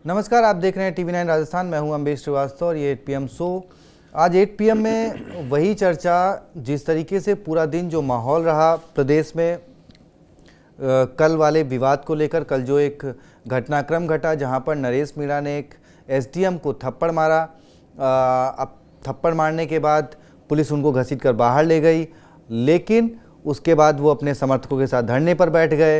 नमस्कार, आप देख रहे हैं टीवी 9 राजस्थान। मैं हूं अम्बेश श्रीवास्तव और ये 8 PM शो। आज 8 PM में वही चर्चा, जिस तरीके से पूरा दिन जो माहौल रहा प्रदेश में कल वाले विवाद को लेकर। कल जो एक घटनाक्रम घटा जहां पर नरेश मीणा ने एक SDM को थप्पड़ मारा। अब थप्पड़ मारने के बाद पुलिस उनको घसीट कर बाहर ले गई, लेकिन उसके बाद वो अपने समर्थकों के साथ धरने पर बैठ गए।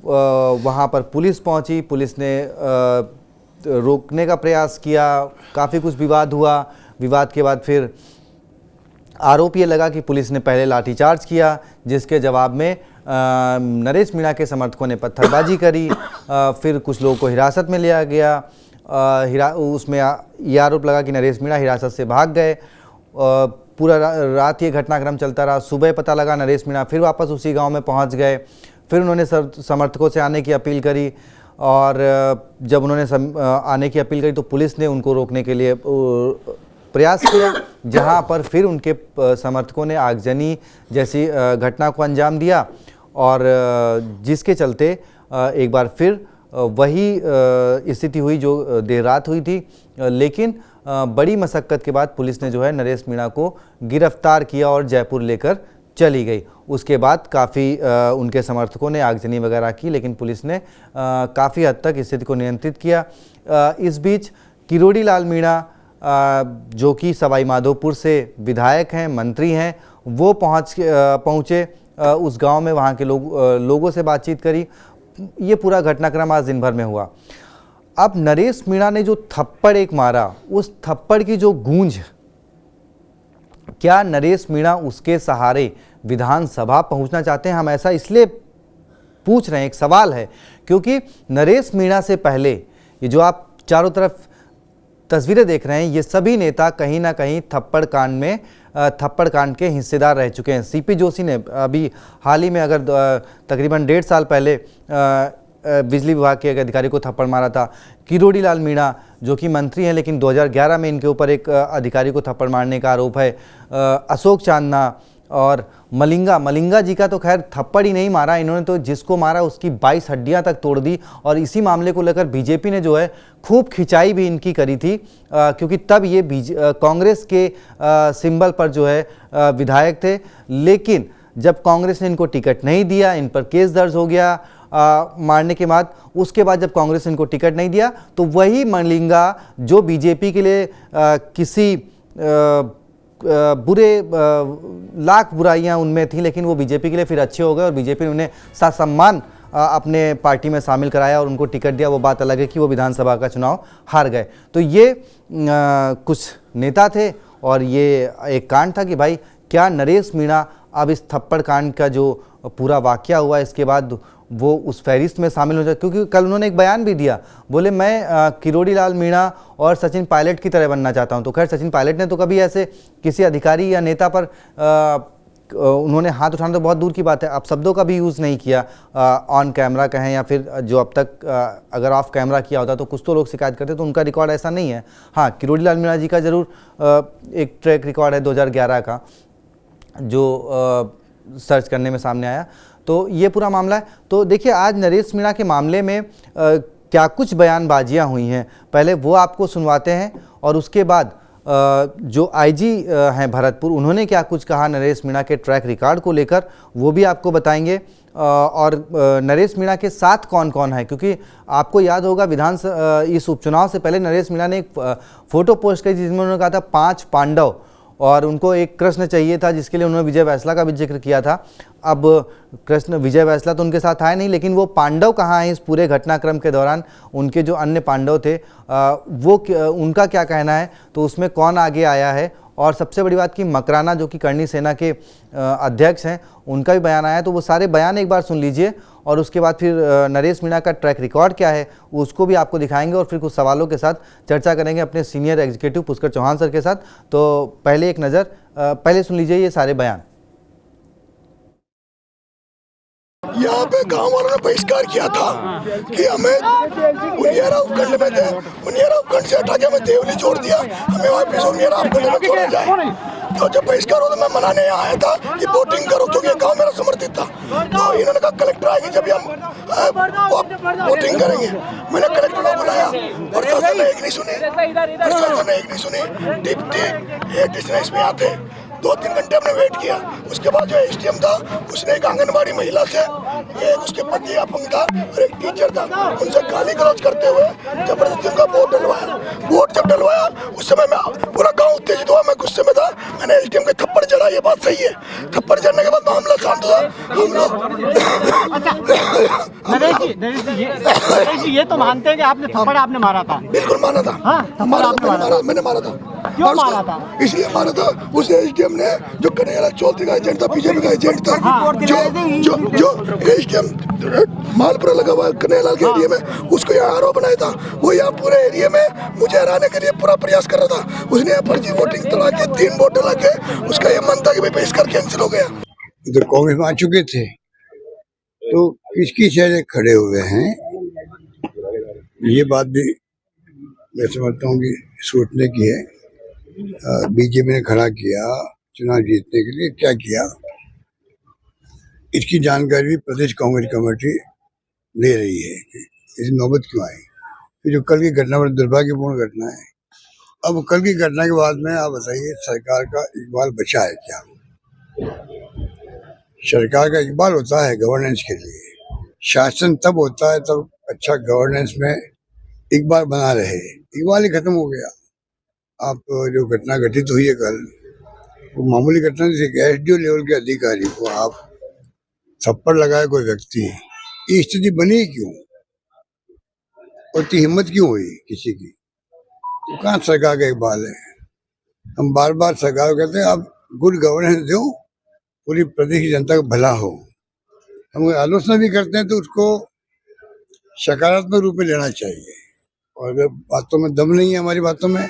वहाँ पर पुलिस पहुँची, पुलिस ने रोकने का प्रयास किया, काफ़ी कुछ विवाद हुआ। विवाद के बाद फिर आरोप ये लगा कि पुलिस ने पहले लाठीचार्ज किया, जिसके जवाब में नरेश मीणा के समर्थकों ने पत्थरबाजी करी। फिर कुछ लोगों को हिरासत में लिया गया। उसमें ये आरोप लगा कि नरेश मीणा हिरासत से भाग गए। पूरा रात ये घटनाक्रम चलता रहा। सुबह पता लगा नरेश मीणा फिर वापस उसी गांव में पहुंच गए। फिर उन्होंने समर्थकों से आने की अपील करी, और जब उन्होंने आने की अपील करी तो पुलिस ने उनको रोकने के लिए प्रयास किया, जहां पर फिर उनके समर्थकों ने आगजनी जैसी घटना को अंजाम दिया, और जिसके चलते एक बार फिर वही स्थिति हुई जो देर रात हुई थी। लेकिन बड़ी मशक्कत के बाद पुलिस ने जो है नरेश मीणा को गिरफ्तार किया और जयपुर लेकर चली गई। उसके बाद काफ़ी उनके समर्थकों ने आगजनी वगैरह की, लेकिन पुलिस ने काफ़ी हद तक स्थिति को नियंत्रित किया। इस बीच किरोड़ी लाल मीणा, जो कि सवाई माधोपुर से विधायक हैं, मंत्री हैं, वो पहुँचे उस गांव में। वहाँ के लोगों से बातचीत करी। ये पूरा घटनाक्रम आज दिन भर में हुआ। अब नरेश मीणा ने जो थप्पड़ एक मारा, उस थप्पड़ की जो गूंज, क्या नरेश मीणा उसके सहारे विधानसभा पहुंचना चाहते हैं? हम ऐसा इसलिए पूछ रहे हैं, एक सवाल है, क्योंकि नरेश मीणा से पहले ये जो आप चारों तरफ तस्वीरें देख रहे हैं, ये सभी नेता कहीं ना कहीं थप्पड़ कांड के हिस्सेदार रह चुके हैं। CP जोशी ने अभी हाल ही में, अगर तकरीबन 1.5 साल पहले बिजली विभाग के एक अधिकारी को थप्पड़ मारा था। किरोड़ी लाल मीणा जो कि मंत्री हैं, लेकिन 2011 में इनके ऊपर एक अधिकारी को थप्पड़ मारने का आरोप है। अशोक चांदना और मलिंगा जी का तो खैर थप्पड़ ही नहीं मारा, इन्होंने तो जिसको मारा उसकी 22 हड्डियां तक तोड़ दी। और इसी मामले को लेकर बीजेपी ने जो है खूब खिंचाई भी इनकी करी थी, क्योंकि तब ये कांग्रेस के सिंबल पर जो है विधायक थे। लेकिन जब कांग्रेस ने इनको टिकट नहीं दिया, इन पर केस दर्ज हो गया मारने के बाद। उसके बाद जब कांग्रेस ने इनको टिकट नहीं दिया, तो वही मलिंगा जो बीजेपी के लिए किसी बुरे लाख बुराइयां उनमें थी, लेकिन वो बीजेपी के लिए फिर अच्छे हो गए और बीजेपी ने उन्हें ससम्मान अपने पार्टी में शामिल कराया और उनको टिकट दिया। वो बात अलग है कि वो विधानसभा का चुनाव हार गए। तो ये कुछ नेता थे, और ये एक कांड था कि भाई क्या नरेश मीणा अब इस थप्पड़ कांड का जो पूरा वाकया हुआ, इसके बाद वो उस फहरिस्त में शामिल हो जाए? क्योंकि कल उन्होंने एक बयान भी दिया, बोले मैं किरोड़ी लाल मीणा और सचिन पायलट की तरह बनना चाहता हूं। तो खैर सचिन पायलट ने तो कभी ऐसे किसी अधिकारी या नेता पर उन्होंने हाथ उठाना तो बहुत दूर की बात है, अब शब्दों का भी यूज़ नहीं किया ऑन कैमरा कहें, या फिर जो अब तक अगर ऑफ कैमरा किया होता तो कुछ तो लोग शिकायत करते, तो उनका रिकॉर्ड ऐसा नहीं है। हाँ, किरोड़ी लाल मीणा जी का ज़रूर एक ट्रैक रिकॉर्ड है 2011 का, जो सर्च करने में सामने आया। तो ये पूरा मामला है। तो देखिए, आज नरेश मीणा के मामले में क्या कुछ बयानबाजियां हुई हैं, पहले वो आपको सुनवाते हैं, और उसके बाद जो IG हैं भरतपुर, उन्होंने क्या कुछ कहा नरेश मीणा के ट्रैक रिकॉर्ड को लेकर, वो भी आपको बताएंगे। और नरेश मीणा के साथ कौन कौन है, क्योंकि आपको याद होगा इस उपचुनाव से पहले नरेश मीणा ने एक फ़ोटो पोस्ट की जिसमें उन्होंने कहा था 5 पांडव, और उनको एक कृष्ण चाहिए था, जिसके लिए उन्होंने विजय वैसला का भी जिक्र किया था। अब विजय वैसला तो उनके साथ आए नहीं, लेकिन वो पांडव कहाँ हैं इस पूरे घटनाक्रम के दौरान? उनके जो अन्य पांडव थे उनका क्या कहना है, तो उसमें कौन आगे आया है? और सबसे बड़ी बात कि मकराना जो कि करणी सेना के अध्यक्ष हैं, उनका भी बयान आया। तो वो सारे बयान एक बार सुन लीजिए, और उसके बाद फिर नरेश मीणा का ट्रैक रिकॉर्ड क्या है उसको भी आपको दिखाएंगे, और फिर कुछ सवालों के साथ चर्चा करेंगे अपने senior executive Pushkar Chauhan sir के साथ। तो पहले एक नज़र पहले सुन लीजिए ये सारे बयान। यहाँ पे गांव वालों ने बहिष्कार किया था कि हमें उनियारा उपखंड में थे, उनियारा उपखंड से हटा के हमें देवली छोड़ दिया, हमें वापस उनियारा उपखंड में छोड़ा जाए। तो जब बहिष्कार हो तो मैं मनाने यहाँ आया था कि वोटिंग करो, क्योंकि गांव मेरा समर्थित था। तो इन्होंने कहा कलेक्टर आएगी जब हम वोटिंग करेंगे। मैंने कलेक्टर को बुलाया, प्रशासन ने एक नहीं सुनी, प्रशासन ने एक नहीं सुनी। डिप्टी एडिशनल एसपी आते 2-3 घंटे हमने वेट किया। उसके बाद जो एसडीएम था उसने एक आंगनबाड़ी महिला से, एक उसके पति अपंग था और एक टीचर था, उनसे गाली गलौज करते हुए जबरदस्ती उनका वोट डलवाया। वोट जब डलवाया उस समय मैं पूरा गांव उत्तेजित हुआ, मैं गुस्से में था। मैंने एसडीएम के थप्पड़ जड़ा, ये बात सही है। थप्पड़ जड़ने के बाद मामला शांत हुआ। हम लोग नरेश जी ये तो मानते हैं कि आपने थप्पड़ आपने मारा था? बिल्कुल माना था। हाँ, मैंने मारा था। क्यों मारा था? इसलिए मारा था, उस एसडीएम ने जो कन्हैयालाल चौधरी का एजेंट था, बीजेपी का एजेंट था, जो एसडीएम मालपुरा लगा हुआ कन्हैयालाल के एरिया में, उसको यहाँ आरोप बनाया था। वो यहाँ पूरे एरिया में मुझे हराने के लिए पूरा प्रयास कर रहा था। उसने यहाँ फर्जी वोटिंग चला के 3 वोट डला के उसका ये मन था कि भाई बहिष्कार कैंसिल हो गया। तो कांग्रेस में आ चुके थे तो किसकी चेहरे खड़े हुए हैं, ये बात भी मैं समझता हूँ कि सोचने की है। बीजेपी ने खड़ा किया चुनाव जीतने के लिए, क्या किया इसकी जानकारी भी प्रदेश कांग्रेस कमेटी ले रही है कि इस नौबत क्यों आई। तो जो कल की घटना बड़ी दुर्भाग्यपूर्ण घटना है। अब कल की घटना के बाद में आप बताइए, सरकार का इकबाल बचा है क्या? सरकार का इकबाल होता है गवर्नेंस के लिए, शासन तब होता है तब अच्छा गवर्नेंस में इकबाल बना रहे। इकबाल ही खत्म हो गया। आप जो घटना घटित हुई है कल, वो मामूली घटना नहीं थी। एसडीओ लेवल के अधिकारी को आप थप्पड़ लगाए कोई व्यक्ति, ये स्थिति बनी क्यों? और इतनी हिम्मत क्यों हुई किसी की? तो कहाँ सरकार का इकबाल है? हम बार बार सरकार को कहते हैं आप गुड गवर्नेंस दो, पूरी प्रदेश की जनता का भला हो। हम आलोचना भी करते हैं तो उसको सकारात्मक रूप में लेना चाहिए। और अगर बातों में दम नहीं है, हमारी बातों में,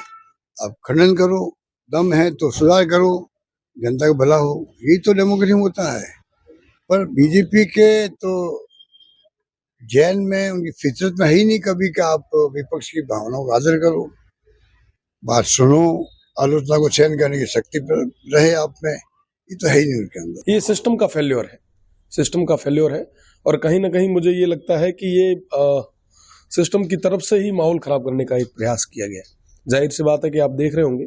आप खंडन करो, दम है तो सुधार करो, जनता का भला हो। यही तो डेमोक्रेसी में होता है। पर बीजेपी के तो जैन में, उनकी फितरत में है ही नहीं कभी कि आप विपक्ष की भावनाओं का आदर करो, बात सुनो, आलोचना को सहन करने की शक्ति रहे आप में। ये तो है ही नहीं उनके अंदर। ये सिस्टम का फेल्योर है, सिस्टम का फेल्योर है। और कहीं ना कहीं मुझे ये लगता है कि ये सिस्टम की तरफ से ही माहौल खराब करने का एक प्रयास किया गया। जाहिर सी बात है कि आप देख रहे होंगे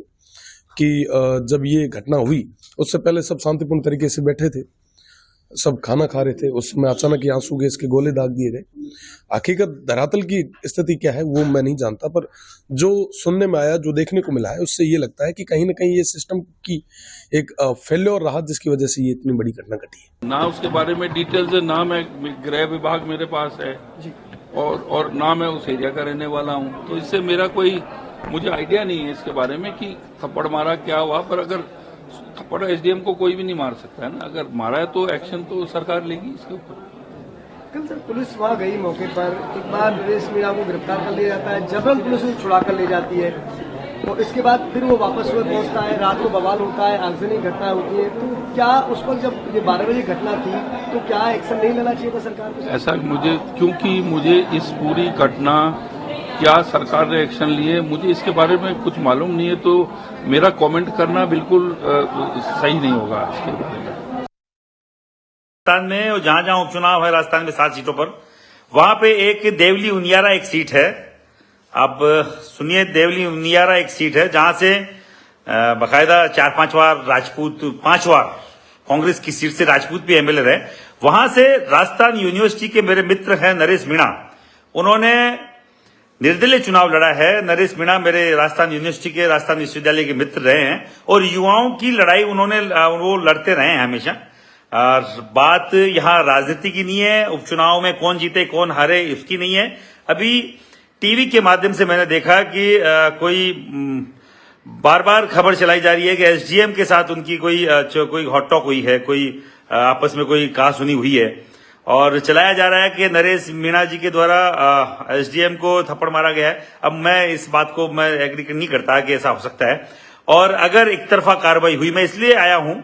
कि जब ये घटना हुई उससे पहले सब शांतिपूर्ण तरीके से बैठे थे, सब खाना खा रहे थे। उस समय अचानक ही आंसू गैस के गोले दाग दिए गए। हकीकत धरातल की स्थिति क्या है वो मैं नहीं जानता, पर जो सुनने में आया, जो देखने को मिला है, उससे ये लगता है कि कहीं ना कहीं ये सिस्टम की एक फेल्योर रहा, जिसकी वजह से ये इतनी बड़ी घटना घटी है। ना उसके बारे में डिटेल से, ना मैं गृह विभाग मेरे पास है और ना मैं उस एरिया का रहने वाला हूँ, तो इससे मेरा कोई मुझे आइडिया नहीं है इसके बारे में कि थप्पड़ मारा क्या हुआ। पर अगर थप्पड़ एसडीएम को कोई भी नहीं मार सकता है ना, अगर मारा है तो एक्शन तो सरकार लेगी इसके ऊपर। कल सर पुलिस वहाँ गई मौके पर, एक बार नरेश मीणा को गिरफ्तार कर लिया जाता है, जबरन पुलिस उसे छुड़ा कर ले जाती है और इसके बाद फिर वो वापस सुबह पहुंचता है, रात को बवाल होता है, आगजनी घटना होती है। तो क्या उस पर जब ये 12 बजे घटना थी तो क्या एक्शन नहीं लेना चाहिए था सरकार को? ऐसा क्योंकि मुझे इस पूरी घटना क्या सरकार ने एक्शन लिए, मुझे इसके बारे में कुछ मालूम नहीं है, तो मेरा कमेंट करना बिल्कुल सही नहीं होगा इसके बारे में। राजस्थान में और जहां जहां उपचुनाव है राजस्थान में 7 सीटों पर, वहां पे एक देवली उनियारा एक सीट है। आप सुनिए, देवली उनियारा एक सीट है जहां से बाकायदा 4-5 बार राजपूत, 5 बार कांग्रेस की सीट से राजपूत भी एमएलए रहे। वहां से राजस्थान यूनिवर्सिटी के मेरे मित्र हैं नरेश मीणा, उन्होंने निर्दलीय चुनाव लड़ा है। नरेश मीणा मेरे राजस्थान यूनिवर्सिटी के, राजस्थान विश्वविद्यालय के मित्र रहे हैं और युवाओं की लड़ाई वो लड़ते रहे हैं हमेशा। और बात यहाँ राजनीति की नहीं है, उपचुनाव में कौन जीते कौन हारे इसकी नहीं है। अभी टीवी के माध्यम से मैंने देखा कि कोई बार बार खबर चलाई जा रही है कि एसडीएम के साथ उनकी कोई हॉट टॉक हुई है, कोई आपस में कोई कहासुनी हुई है और चलाया जा रहा है कि नरेश मीणा जी के द्वारा एसडीएम को थप्पड़ मारा गया है। अब मैं इस बात को मैं एग्री नहीं करता कि ऐसा हो सकता है। और अगर एक तरफा कार्रवाई हुई, मैं इसलिए आया हूं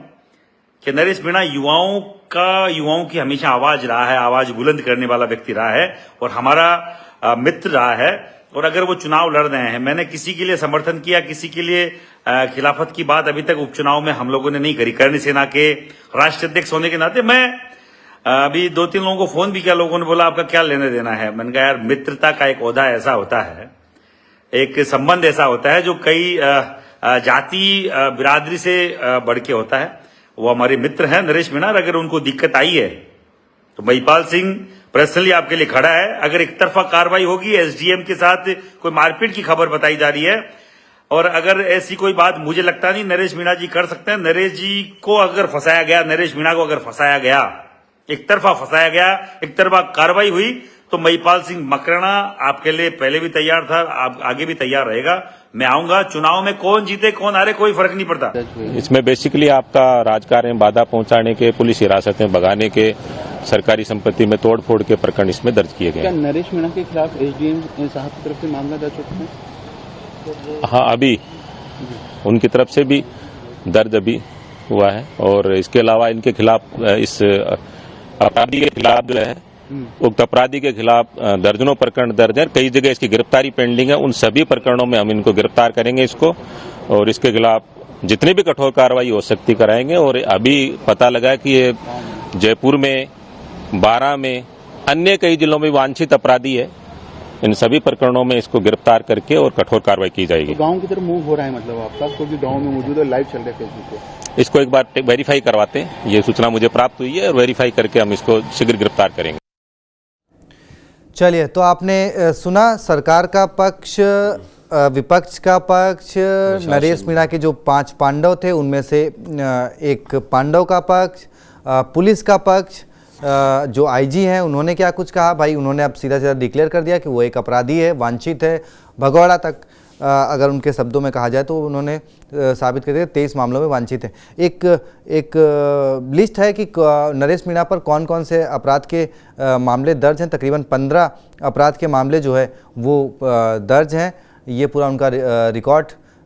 कि नरेश मीणा युवाओं की हमेशा आवाज रहा है, आवाज बुलंद करने वाला व्यक्ति रहा है और हमारा मित्र रहा है। और अगर वो चुनाव लड़ रहे हैं, मैंने किसी के लिए समर्थन किया, किसी के लिए खिलाफत की बात अभी तक उपचुनाव में हम लोगों ने नहीं करी। करणी सेना के राष्ट्रीय अध्यक्ष होने के नाते मैं अभी 2-3 लोगों को फोन भी किया, लोगों ने बोला आपका क्या लेने देना है। मैंने कहा यार, मित्रता का एक ओहदा ऐसा होता है, एक संबंध ऐसा होता है जो कई जाति बिरादरी से बढ़ के होता है। वो हमारे मित्र हैं नरेश मीणा, अगर उनको दिक्कत आई है तो महिपाल सिंह पर्सनली आपके लिए खड़ा है। अगर एक तरफा कार्रवाई होगी, एसडीएम के साथ कोई मारपीट की खबर बताई जा रही है, और अगर ऐसी कोई बात मुझे लगता नहीं नरेश मीणा जी कर सकते हैं। नरेश जी को अगर फंसाया गया, नरेश मीणा को अगर फंसाया गया, एक तरफा फंसाया गया, एक तरफा कार्रवाई हुई, तो महिपाल सिंह मकराना आपके लिए पहले भी तैयार था, आप आगे भी तैयार रहेगा। मैं आऊंगा। चुनाव में कौन जीते कौन हारे कोई फर्क नहीं पड़ता। इसमें बेसिकली आपका राजकार्य में बाधा पहुंचाने के, पुलिस हिरासत में भगाने के, सरकारी संपत्ति में तोड़फोड़ के प्रकरण इसमें दर्ज किए गए। क्या नरेश मीणा के खिलाफ एसडीएम साहब की तरफ से मामला दर्ज होता है? हाँ, अभी उनकी तरफ से भी दर्ज अभी हुआ है, और इसके अलावा इनके खिलाफ, इस अपराधी के खिलाफ जो है, उक्त अपराधी के खिलाफ दर्जनों प्रकरण दर्ज है। कई जगह इसकी गिरफ्तारी पेंडिंग है। उन सभी प्रकरणों में हम इनको गिरफ्तार करेंगे इसको, और इसके खिलाफ जितनी भी कठोर कार्रवाई हो सकती कराएंगे। और अभी पता लगा कि ये जयपुर में, बारां में, अन्य कई जिलों में वांछित अपराधी है। इन सभी प्रकरणों में इसको गिरफ्तार करके और कठोर कार्रवाई की जाएगी। तो गांव की तरफ मूव हो रहा है मतलब आपका, क्योंकि गांव में मौजूद है, लाइव चल रहा है फेसबुक पे। इसको एक बार वेरीफाई करवाते हैं। ये सूचना मुझे प्राप्त हुई है, और वेरीफाई करके हम इसको शीघ्र गिरफ्तार करेंगे। चलिए, तो आपने सुना सरकार का पक्ष, विपक्ष का पक्ष, नरेश मीणा के जो 5 पांडव थे उनमें से एक पांडव का पक्ष, पुलिस का पक्ष। जो आईजी हैं उन्होंने क्या कुछ कहा भाई, उन्होंने अब सीधा सीधा डिक्लेयर कर दिया कि वो एक अपराधी है, वांछित है, भगौड़ा तक अगर उनके शब्दों में कहा जाए तो उन्होंने साबित कर दिया 23 मामलों में वांछित है। एक लिस्ट है कि नरेश मीणा पर कौन कौन से अपराध के मामले दर्ज हैं। तकरीबन 15 अपराध के मामले जो है वो दर्ज हैं। ये पूरा उनका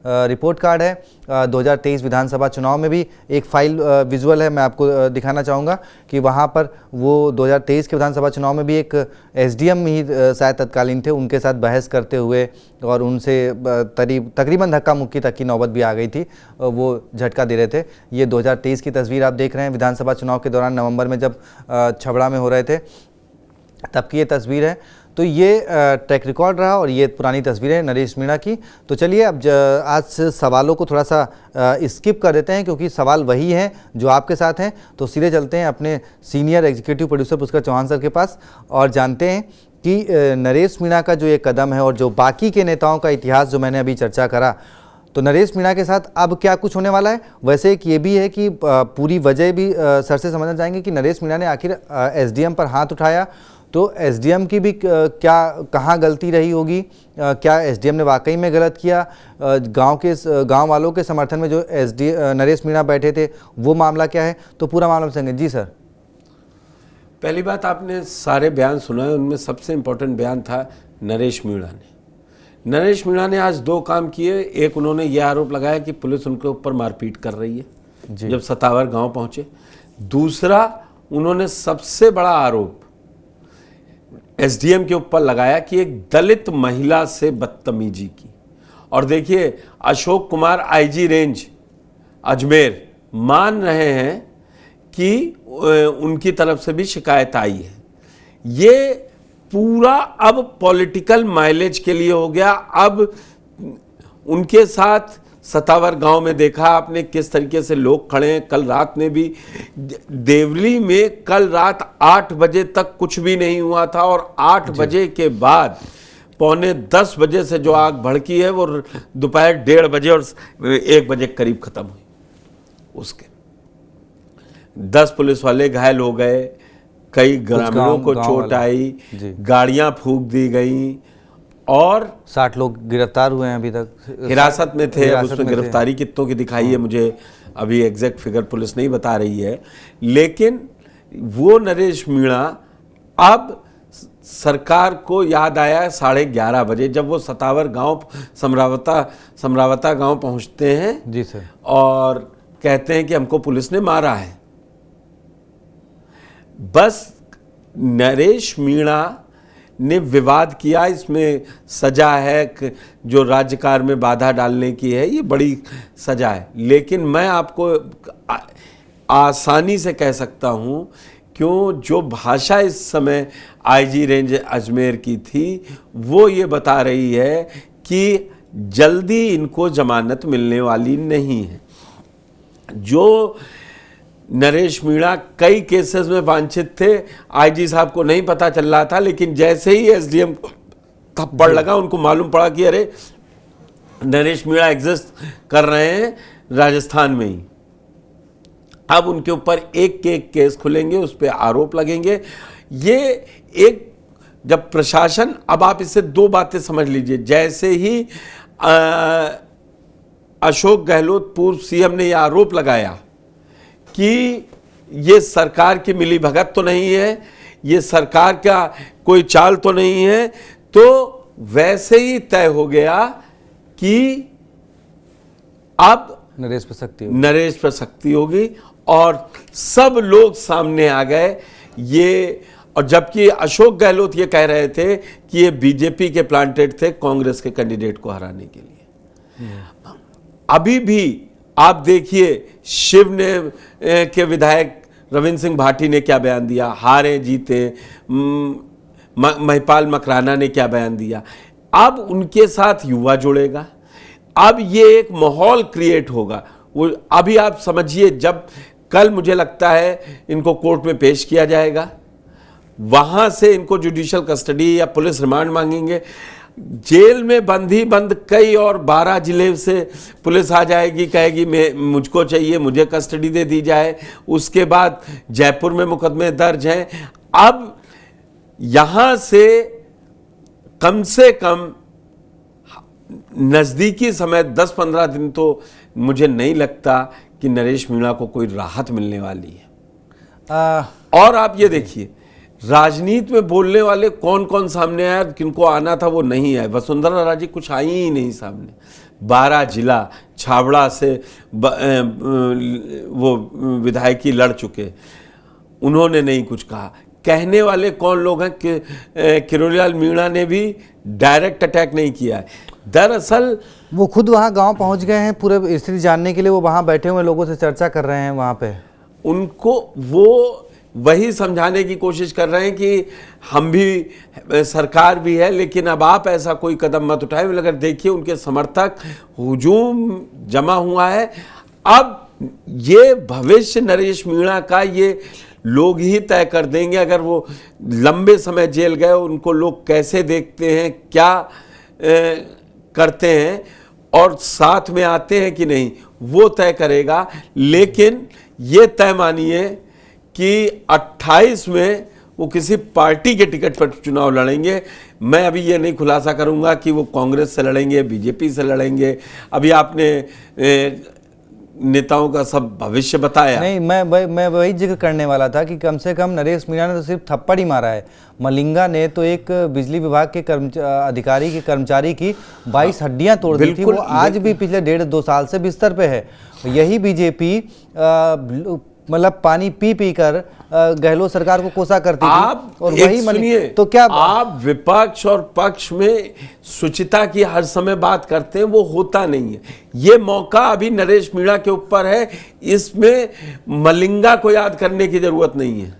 रिपोर्ट कार्ड है। 2023 विधानसभा चुनाव में भी एक फाइल विजुअल है, मैं आपको दिखाना चाहूँगा कि वहाँ पर वो 2023 के विधानसभा चुनाव में भी एक एसडीएम ही शायद तत्कालीन थे, उनके साथ बहस करते हुए और उनसे तकरीबन धक्का मुक्की तक की नौबत भी आ गई थी, वो झटका दे रहे थे। ये 2023 की तस्वीर आप देख रहे हैं, विधानसभा चुनाव के दौरान नवंबर में जब छबड़ा में हो रहे थे तब की ये तस्वीर है। तो ये ट्रैक रिकॉर्ड रहा और ये पुरानी तस्वीर है नरेश मीणा की। तो चलिए अब आज सवालों को थोड़ा सा स्किप कर देते हैं, क्योंकि सवाल वही हैं जो आपके साथ हैं। तो सीधे चलते हैं अपने senior executive producer Pushkar Chauhan sir के पास और जानते हैं कि नरेश मीणा का जो ये कदम है और जो बाकी के नेताओं का इतिहास जो मैंने अभी चर्चा करा, तो नरेश मीणा के साथ अब क्या कुछ होने वाला है। वैसे एक ये भी है कि पूरी वजह भी सर से समझना चाहेंगे कि नरेश मीणा ने आखिर एसडीएम पर हाथ उठाया, तो एसडीएम की भी कहाँ गलती रही होगी, क्या एसडीएम ने वाकई में गलत किया, गांव वालों के समर्थन में जो नरेश मीणा बैठे थे वो मामला क्या है, तो पूरा मामला सुनेंगे। जी सर। पहली बात, आपने सारे बयान सुनाए, उनमें सबसे इम्पोर्टेंट बयान था नरेश मीणा ने। नरेश मीणा ने आज 2 काम किए। एक, उन्होंने ये आरोप लगाया कि पुलिस उनके ऊपर मारपीट कर रही है जब सतावर गांव पहुंचे। दूसरा, उन्होंने सबसे बड़ा आरोप एसडीएम के ऊपर लगाया कि एक दलित महिला से बदतमीजी की। और देखिए, अशोक कुमार आईजी रेंज अजमेर मान रहे हैं कि उनकी तरफ से भी शिकायत आई है। ये पूरा अब पॉलिटिकल माइलेज के लिए हो गया। अब उनके साथ सतावर गांव में देखा आपने किस तरीके से लोग खड़े हैं। कल रात में भी देवली में कल रात 8 बजे तक कुछ भी नहीं हुआ था, और 8 बजे के बाद 9:45 बजे से जो आग भड़की है वो दोपहर 1:30 बजे और 1 बजे करीब खत्म हुई। उसके 10 पुलिस वाले घायल हो गए, कई ग्रामीणों को चोट आई, गाड़ियां फूंक दी गई और 60 लोग गिरफ्तार हुए हैं अभी तक, हिरासत में थे। अब उसमें गिरफ्तारी कितनों की दिखाई है मुझे अभी एग्जैक्ट फिगर पुलिस नहीं बता रही है, लेकिन वो नरेश मीणा अब सरकार को याद आया 11:30 बजे जब वो सतावर गांव समरावता गांव पहुंचते हैं। जी सर। और कहते हैं कि हमको पुलिस ने मारा है। बस नरेश मीणा ने विवाद किया, इसमें सजा है जो राज्यकार में बाधा डालने की है, ये बड़ी सजा है। लेकिन मैं आपको आसानी से कह सकता हूँ क्यों, जो भाषा इस समय आईजी रेंज अजमेर की थी वो ये बता रही है कि जल्दी इनको जमानत मिलने वाली नहीं है। जो नरेश मीणा कई केसेस में वांछित थे, आईजी साहब को नहीं पता चल रहा था, लेकिन जैसे ही एसडीएम को थप्पड़ लगा उनको मालूम पड़ा कि अरे नरेश मीणा एग्जिस्ट कर रहे हैं राजस्थान में ही। अब उनके ऊपर एक एक केस खुलेंगे, उस पर आरोप लगेंगे। ये एक जब प्रशासन, अब आप इससे दो बातें समझ लीजिए, जैसे ही अशोक गहलोत पूर्व सीएम ने यह आरोप लगाया कि ये सरकार की मिली भगत तो नहीं है, ये सरकार का कोई चाल तो नहीं है, तो वैसे ही तय हो गया कि अब नरेश पर सख्ती होगी और सब लोग सामने आ गए। ये, और जबकि अशोक गहलोत ये कह रहे थे कि ये बीजेपी के प्लांटेड थे कांग्रेस के कैंडिडेट को हराने के लिए। अभी भी आप देखिए शिव ने के विधायक रविंद्र सिंह भाटी ने क्या बयान दिया, हारे जीते। महिपाल मकराना ने क्या बयान दिया। अब उनके साथ युवा जुड़ेगा, अब ये एक माहौल क्रिएट होगा। वो अभी आप समझिए, जब कल मुझे लगता है इनको कोर्ट में पेश किया जाएगा, वहां से इनको जुडिशियल कस्टडी या पुलिस रिमांड मांगेंगे, जेल में बंद कई और 12 जिले से पुलिस आ जाएगी, कहेगी मुझको चाहिए, मुझे कस्टडी दे दी जाए। उसके बाद जयपुर में मुकदमे दर्ज हैं। अब यहां से कम नजदीकी समय 10-15 दिन तो मुझे नहीं लगता कि नरेश मीणा को कोई राहत मिलने वाली है। और आप ये देखिए, राजनीति में बोलने वाले कौन कौन सामने आया, किनको आना था वो नहीं आए। वसुंधरा राजे कुछ आई ही नहीं सामने। 12 जिला छाबड़ा से वो विधायकी लड़ चुके, उन्होंने नहीं कुछ कहा। कहने वाले कौन लोग हैं कि किरोड़ीलाल मीणा ने भी डायरेक्ट अटैक नहीं किया है। दरअसल वो खुद वहाँ गांव पहुंच गए हैं पूरे स्थिति जानने के लिए, वो वहाँ बैठे हुए लोगों से चर्चा कर रहे हैं। वहाँ पे उनको वो वही समझाने की कोशिश कर रहे हैं कि हम भी, सरकार भी है, लेकिन अब आप ऐसा कोई कदम मत उठाएं। अगर देखिए उनके समर्थक हुजूम जमा हुआ है। अब ये भविष्य नरेश मीणा का ये लोग ही तय कर देंगे। अगर वो लंबे समय जेल गए, उनको लोग कैसे देखते हैं, क्या करते हैं और साथ में आते हैं कि नहीं, वो तय करेगा। लेकिन ये तय मानिए कि 28 में वो किसी पार्टी के टिकट पर चुनाव लड़ेंगे। मैं अभी ये नहीं खुलासा करूंगा कि वो कांग्रेस से लड़ेंगे, बीजेपी से लड़ेंगे। अभी आपने नेताओं का सब भविष्य बताया। नहीं, मैं वही जिक्र करने वाला था कि कम से कम नरेश मीणा ने तो सिर्फ थप्पड़ ही मारा है। मलिंगा ने तो एक बिजली विभाग के अधिकारी के कर्मचारी की 22 हड्डियां तोड़ दी थी। वो आज भी पिछले 1.5-2 साल से बिस्तर पे है। यही बीजेपी मतलब पानी पी कर गहलोत सरकार को कोसा करती थी। और वही सुनिए, तो क्या आप विपक्ष और पक्ष में शुचिता की हर समय बात करते हैं, वो होता नहीं है। ये मौका अभी नरेश मीणा के ऊपर है, इसमें मलिंगा को याद करने की जरूरत नहीं है।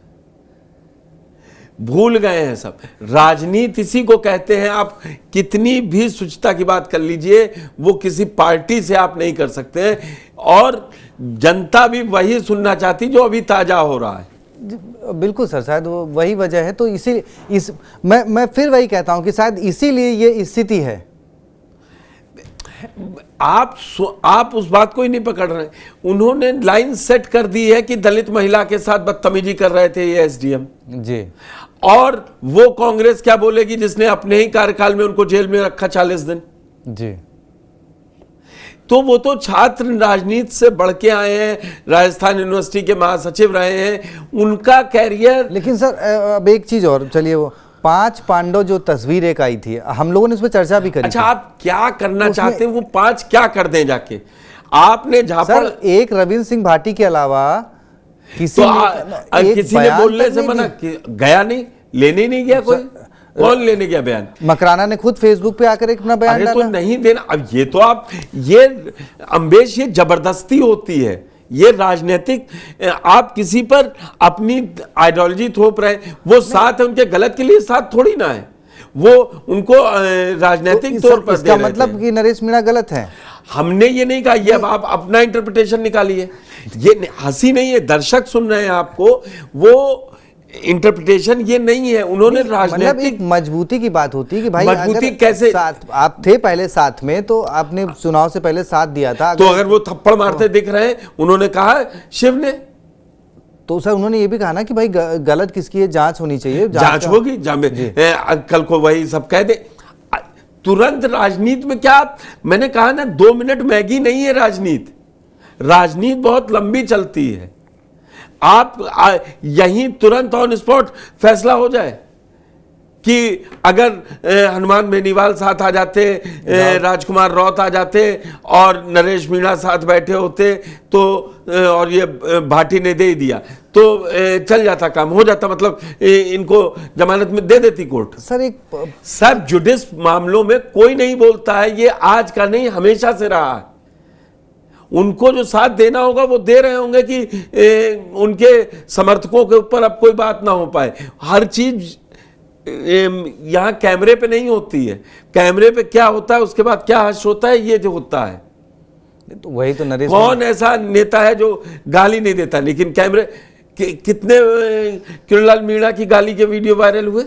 भूल गए हैं सब। राजनीति इसी को कहते हैं। आप कितनी भी शुचिता की बात कर लीजिए, वो किसी पार्टी से आप नहीं कर सकते हैं। और जनता भी वही सुनना चाहती जो अभी ताजा हो रहा है। बिल्कुल सर, शायद वो वही वजह है। तो मैं फिर वही कहता हूं कि शायद इसीलिए ये स्थिति है। आप उस बात को ही नहीं पकड़ रहे। उन्होंने लाइन सेट कर दी है कि दलित महिला के साथ बदतमीजी कर रहे थे ये एसडीएम जी। और वो कांग्रेस क्या बोलेगी जिसने अपने ही कार्यकाल में उनको जेल में रखा 40 दिन जी। तो वो तो छात्र राजनीति से बढ़ के आए हैं, राजस्थान यूनिवर्सिटी के महासचिव रहे हैं, उनका कैरियर। लेकिन सर अब एक चीज और, चलिए वो 5 पांडव जो तस्वीर एक आई थी, हम लोगों ने उस पर चर्चा भी करी। अच्छा, आप क्या करना चाहते हैं? वो 5 क्या कर दें जाके? आपने झापड़, एक रविंद्र सिंह भाटी के अलावा किसी ने बोलने से मना गया नहीं, लेने नहीं गया कोई। कौन लेने गया बयान? मकराना ने खुद फेसबुक पे आकर एक अपना बयान अरे डाला। तो नहीं देना। अब ये तो आप, ये अम्बेश, ये जबरदस्ती होती है, ये राजनीतिक, आप किसी पर अपनी आइडियोलॉजी थोप रहे, वो साथ है उनके गलत के लिए साथ थोड़ी ना है, वो उनको राजनीतिक तौर पर इसका मतलब कि नरेश मीणा गलत है। हमने ये नहीं कहा, ये अब आप अपना इंटरप्रिटेशन निकालिए, ये हंसी नहीं है, दर्शक सुन रहे हैं आपको, वो इंटरप्रिटेशन ये नहीं है, उन्होंने मतलब राजनीतिक एक मजबूती की बात होती है कि भाई मजबूती अगर कैसे, साथ आप थे पहले साथ में, तो आपने चुनाव से पहले साथ दिया था, तो अगर वो थप्पड़ मारते दिख रहे हैं, उन्होंने कहा शिव ने, तो सर उन्होंने ये भी कहा ना कि भाई गलत किसकी है, जांच होनी चाहिए, जांच होगी, कल को वही सब कह दे तुरंत। राजनीति में क्या, मैंने कहा ना 2 मिनट मैगी नहीं है राजनीति, राजनीति बहुत लंबी चलती है। आप यहीं तुरंत ऑन स्पॉट फैसला हो जाए कि अगर हनुमान बेनीवाल साथ आ जाते, राजकुमार रौत आ जाते और नरेश मीणा साथ बैठे होते, तो और ये भाटी ने दे ही दिया तो चल जाता, काम हो जाता, मतलब इनको जमानत में दे देती कोर्ट। सर जुडिस मामलों में कोई नहीं बोलता है, ये आज का नहीं हमेशा से रहा है। उनको जो साथ देना होगा वो दे रहे होंगे कि उनके समर्थकों के ऊपर अब कोई बात ना हो पाए। हर चीज यहां कैमरे पे नहीं होती है, कैमरे पे क्या होता है उसके बाद क्या हश्र होता है, ये जो होता है। तो वही तो नरेश, कौन ऐसा नेता है जो गाली नहीं देता, लेकिन कैमरे कितने किरणलाल मीणा की गाली के वीडियो वायरल हुए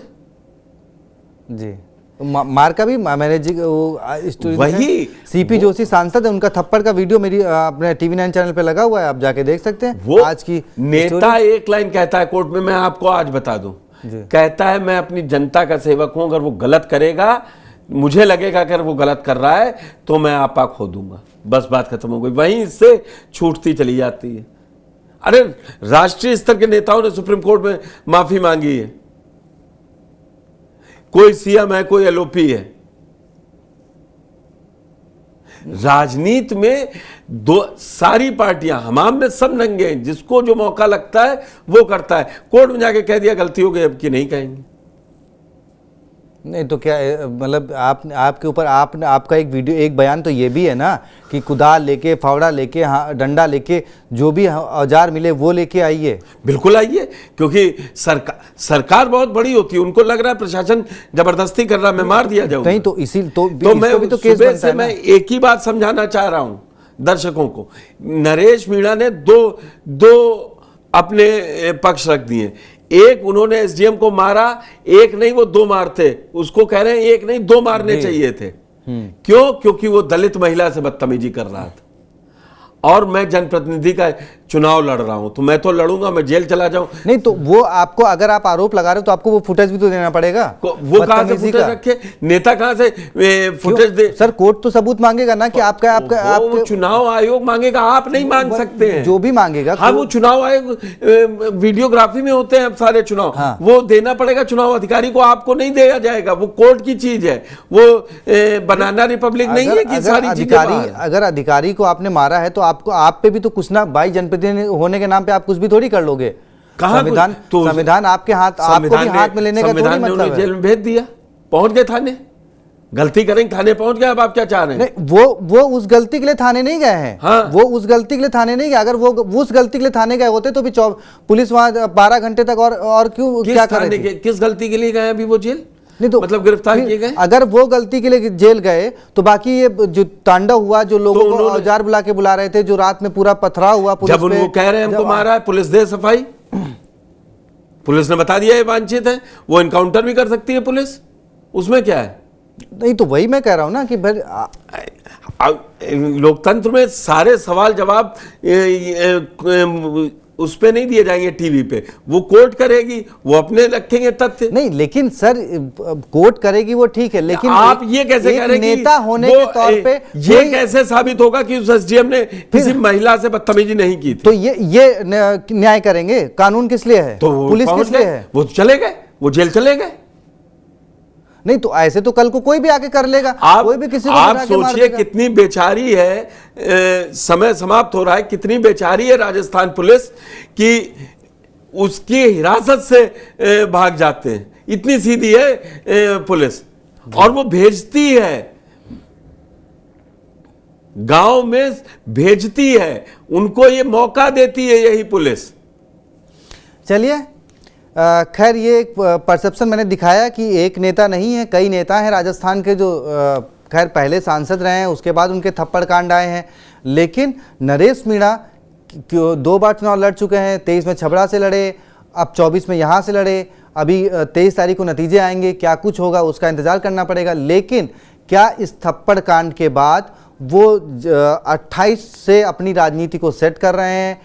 जी। मार का भी मैंने जी वो स्टोरी, वही सीपी जोशी सांसद है, उनका थप्पड़ का वीडियो मेरी अपने TV9 चैनल पे लगा हुआ है, आप जाके देख सकते हैं। वो आज की नेता एक लाइन कहता है कोर्ट में, मैं आपको आज बता दूं, कहता है मैं अपनी जनता का सेवक हूं, अगर वो गलत करेगा, मुझे लगेगा अगर वो गलत कर रहा है तो मैं आपा खो दूंगा, बस बात खत्म हो गई। वहीं इससे छूटती चली जाती है। अरे राष्ट्रीय स्तर के नेताओं ने सुप्रीम कोर्ट में माफी मांगी है, कोई सीएम है, कोई एलओपी है। राजनीति में सारी पार्टियां, हमाम में सब नंगे हैं, जिसको जो मौका लगता है वो करता है। कोर्ट में जाके कह दिया गलती हो गई, अब की नहीं कहेंगे। नहीं तो क्या मतलब आपके ऊपर आपका एक वीडियो, एक बयान तो ये भी है ना कि कुदाल लेके, फावड़ा लेके, डंडा लेके, जो भी औजार मिले वो लेके आइए। बिल्कुल आइए, क्योंकि सरकार बहुत बड़ी होती है, उनको लग रहा है प्रशासन जबरदस्ती कर रहा है, मैं मार दिया जाऊंगा। नहीं तो इसी तो मैं भी तो केस सुबह बनता से है ना। मैं एक ही बात समझाना चाह रहा हूं दर्शकों को, नरेश मीणा ने दो अपने पक्ष रख दिए। एक, उन्होंने एसडीएम को मारा, एक नहीं वो 2 मारते, उसको कह रहे हैं एक नहीं 2 मारने चाहिए थे। क्यों? क्योंकि वो दलित महिला से बदतमीजी कर रहा था। और मैं जनप्रतिनिधि का चुनाव लड़ रहा हूं, तो मैं तो लड़ूंगा, मैं जेल चला जाऊं। नहीं तो वो आपको, अगर आप आरोप लगा रहे हो तो आपको वो फुटेज भी तो देना पड़ेगा। वो कहां से फुटेज रखे? नेता कहां से फुटेज दे? सर कोर्ट तो सबूत मांगेगा ना कि आपका वो चुनाव आयोग मांगेगा, आप नहीं मांग सकते हैं। जो भी मांगेगा, हाँ वो चुनाव आयोग वीडियोग्राफी में होते हैं अब सारे चुनाव, हाँ। वो देना पड़ेगा चुनाव अधिकारी को, आपको नहीं दिया जाएगा, वो कोर्ट की चीज है, वो बनाना रिपब्लिक नहीं है कि सारी चीजें। अगर अधिकारी को आपने मारा है तो आपको, आप पे भी तो कुछ ना, भाई जनप्रतिनिधि होने के नाम पे आप कुछ भी थोड़ी कर लोगे। संविधान आपके हाथ, आपको भी हाथ में लेने का थोड़ी मतलब है। जेल में भेज दिया, पहुंच गए थाने, गलती करेंगे थाने पहुंच गए, अब आप क्या चाह रहे हैं? नहीं, वो उस गलती के लिए थाने नहीं गए हैं। हाँ। वो उस गलती के लिए थाने नहीं गए। अगर वो उस गलती के लिए थाने गए होते तो भी पुलिस वहां 12 घंटे तक और क्यों, क्या कर रही थी? किस गलती के लिए गए अभी वो जेल? नहीं तो मतलब गिरफ्तार किए गए। अगर वो गलती के लिए जेल गए तो बाकी ये जो तांडव हुआ, जो लोगों को औजार बुला रहे थे, जो रात में पूरा पथराव हुआ, जब उनको कह रहे हैं हमको मारा है, पुलिस दे सफाई, पुलिस ने बता दिया ये वांछित है, वो इनकाउंटर भी कर सकती है पुलिस, उसमें क्या है? नहीं तो वही मैं कह रहा हूं ना कि भाई लोकतंत्र में सारे सवाल जवाब उस पे नहीं दिए जाएंगे टीवी पे, वो कोर्ट करेगी, वो अपने रखेंगे तथ्य। नहीं लेकिन सर कोर्ट करेगी वो ठीक है, लेकिन आप ये कैसे कह रहे हैं नेता होने के तौर पे ये कैसे साबित होगा कि उस एसडीएम ने किसी महिला से बदतमीजी नहीं की थी? तो ये न्याय करेंगे? कानून किस लिए है? तो पुलिस किस लिए है? वो चले गए, वो जेल चले गए। नहीं तो ऐसे तो कल को कोई भी आके कर लेगा, कोई भी किसी को आप सोचिए कितनी बेचारी है, समय समाप्त हो रहा है, कितनी बेचारी है राजस्थान पुलिस कि उसकी हिरासत से भाग जाते हैं। इतनी सीधी है पुलिस, और वो भेजती है, गांव में भेजती है, उनको ये मौका देती है यही पुलिस। चलिए, खैर ये एक परसेप्शन मैंने दिखाया कि एक नेता नहीं है, कई नेता हैं राजस्थान के जो खैर पहले सांसद रहे हैं, उसके बाद उनके थप्पड़ कांड आए हैं। लेकिन नरेश मीणा 2 बार चुनाव लड़ चुके हैं, 23 में छबड़ा से लड़े, अब 24 में यहाँ से लड़े, अभी 23 तारीख को नतीजे आएंगे, क्या कुछ होगा उसका इंतज़ार करना पड़ेगा। लेकिन क्या इस थप्पड़ कांड के बाद वो 28 से अपनी राजनीति को सेट कर रहे हैं,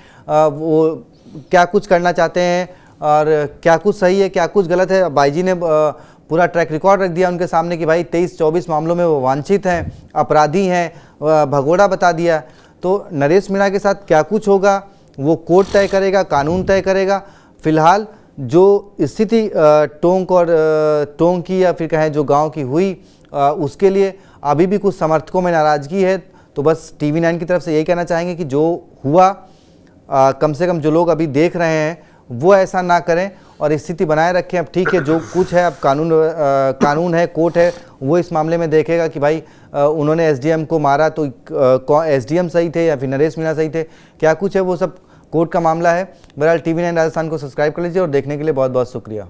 वो क्या कुछ करना चाहते हैं और क्या कुछ सही है क्या कुछ गलत है। बाईजी ने पूरा ट्रैक रिकॉर्ड रख दिया उनके सामने कि भाई 23-24 मामलों में वो वांछित हैं, अपराधी हैं, भगोड़ा बता दिया। तो नरेश मीणा के साथ क्या कुछ होगा वो कोर्ट तय करेगा, कानून तय करेगा। फिलहाल जो स्थिति टोंक की या फिर कहें जो गांव की हुई, उसके लिए अभी भी कुछ समर्थकों में नाराज़गी है। तो बस TV9 की तरफ से यही कहना चाहेंगे कि जो हुआ कम से कम जो लोग अभी देख रहे हैं वो ऐसा ना करें और स्थिति बनाए रखें। अब ठीक है, जो कुछ है अब कानून है, कोर्ट है, वो इस मामले में देखेगा कि भाई उन्होंने SDM को मारा तो SDM सही थे या फिर नरेश मीणा सही थे, क्या कुछ है वो सब कोर्ट का मामला है। बहरहाल TV9 राजस्थान को सब्सक्राइब कर लीजिए और देखने के लिए बहुत बहुत शुक्रिया।